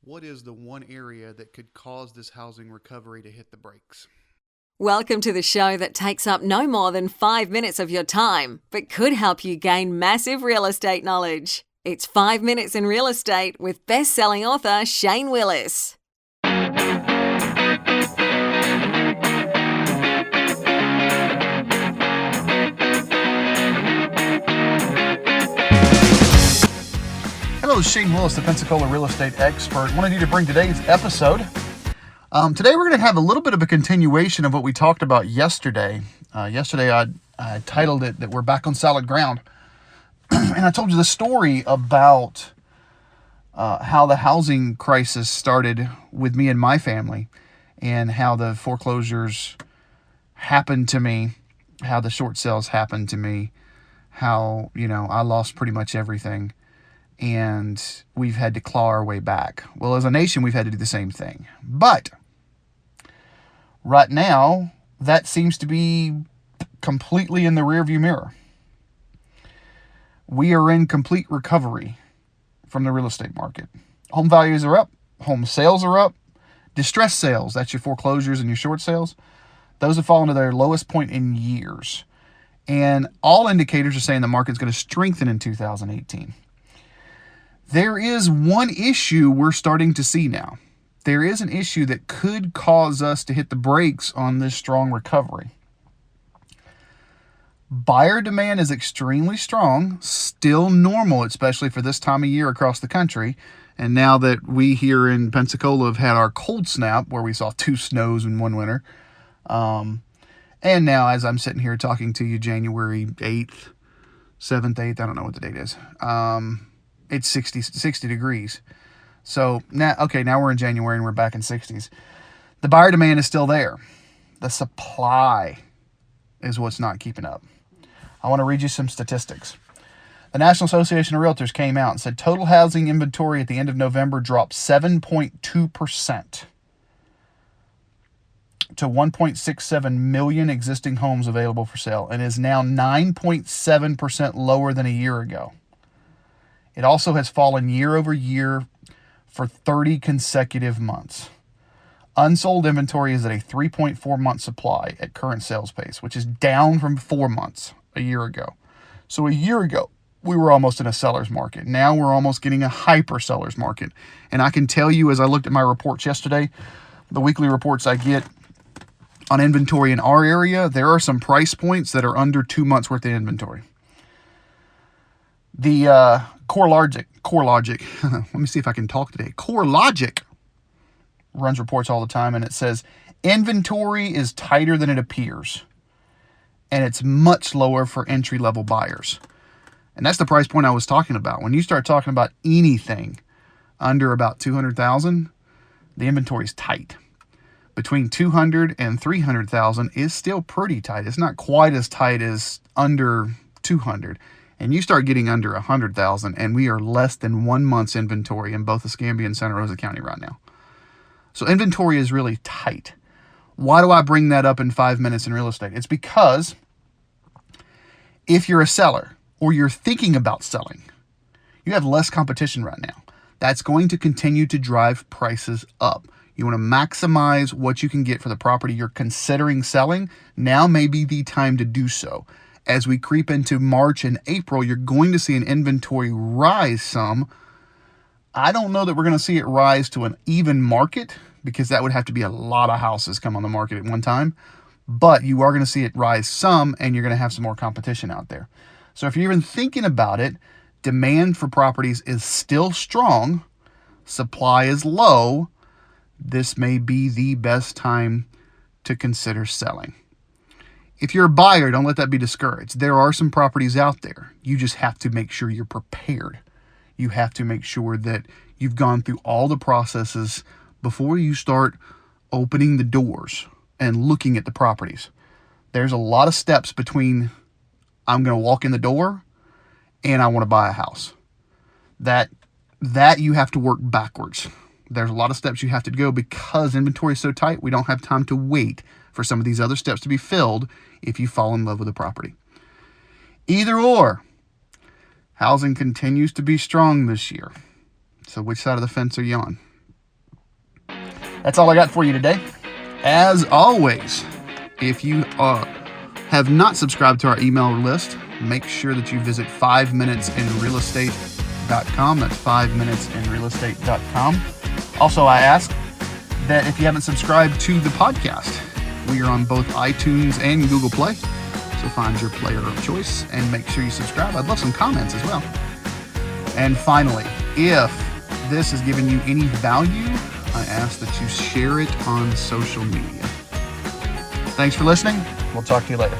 what is the one area that could cause this housing recovery to hit the brakes? Welcome to the show that takes up no more than 5 minutes of your time, but could help you gain massive real estate knowledge. It's 5 Minutes in Real Estate with best-selling author Shane Willis. Hello, Shane Willis, the Pensacola real estate expert. Wanted you to bring today's episode. Today we're going to have a little bit of a continuation of what we talked about yesterday. Yesterday I titled it that we're back on solid ground. And I told you the story about how the housing crisis started with me and my family, and how the foreclosures happened to me, how the short sales happened to me, how, I lost pretty much everything. And we've had to claw our way back. Well, as a nation, we've had to do the same thing. But right now, that seems to be completely in the rearview mirror. We are in complete recovery from the real estate market. Home values are up. Home sales are up. Distressed sales, that's your foreclosures and your short sales, those have fallen to their lowest point in years. And all indicators are saying the market's going to strengthen in 2018. There is one issue we're starting to see now. There is an issue that could cause us to hit the brakes on this strong recovery. Buyer demand is extremely strong, still normal, especially for this time of year across the country. And now that we here in Pensacola have had our cold snap, where we saw 2 snows in one winter. And now as I'm sitting here talking to you, January 8th, 7th, 8th, I don't know what the date is. It's 60 degrees. So now we're in January and we're back in 60s. The buyer demand is still there. The supply is what's not keeping up. I want to read you some statistics. The National Association of Realtors came out and said total housing inventory at the end of November dropped 7.2% to 1.67 million existing homes available for sale, and is now 9.7% lower than a year ago. It also has fallen year over year for 30 consecutive months. Unsold inventory is at a 3.4 month supply at current sales pace, which is down from 4 months a year ago. So a year ago, we were almost in a seller's market. Now we're almost getting a hyper seller's market. And I can tell you, as I looked at my reports yesterday, the weekly reports I get on inventory in our area, there are some price points that are under 2 months worth of inventory. The CoreLogic, let me see if I can talk today. CoreLogic runs reports all the time, and it says inventory is tighter than it appears, and it's much lower for entry-level buyers. And that's the price point I was talking about. When you start talking about anything under about $200,000, the inventory is tight. Between $200,000 and $300,000 is still pretty tight. It's not quite as tight as under $200,000. And you start getting under $100,000, and we are less than 1 month's inventory in both Escambia and Santa Rosa County right now. So inventory is really tight. Why do I bring that up in 5 minutes in real estate? It's because if you're a seller or you're thinking about selling, you have less competition right now. That's going to continue to drive prices up. You want to maximize what you can get for the property you're considering selling. Now may be the time to do so. As we creep into March and April, you're going to see an inventory rise some. I don't know that we're going to see it rise to an even market, because that would have to be a lot of houses come on the market at one time. But you are going to see it rise some, and you're going to have some more competition out there. So if you're even thinking about it, demand for properties is still strong. Supply is low. This may be the best time to consider selling. If you're a buyer, don't let that be discouraged. There are some properties out there. You just have to make sure you're prepared. You have to make sure that you've gone through all the processes before you start opening the doors and looking at the properties. There's a lot of steps between I'm going to walk in the door and I want to buy a house. That you have to work backwards. There's a lot of steps you have to go, because inventory is so tight, we don't have time to wait for some of these other steps to be filled if you fall in love with a property. Either or, housing continues to be strong this year. So which side of the fence are you on? That's all I got for you today. As always, if you have not subscribed to our email list, make sure that you visit 5minutesinrealestate.com. That's 5minutesinrealestate.com. Also, I ask that if you haven't subscribed to the podcast, we are on both iTunes and Google Play. So find your player of choice and make sure you subscribe. I'd love some comments as well. And finally, if this has given you any value, I ask that you share it on social media. Thanks for listening. We'll talk to you later.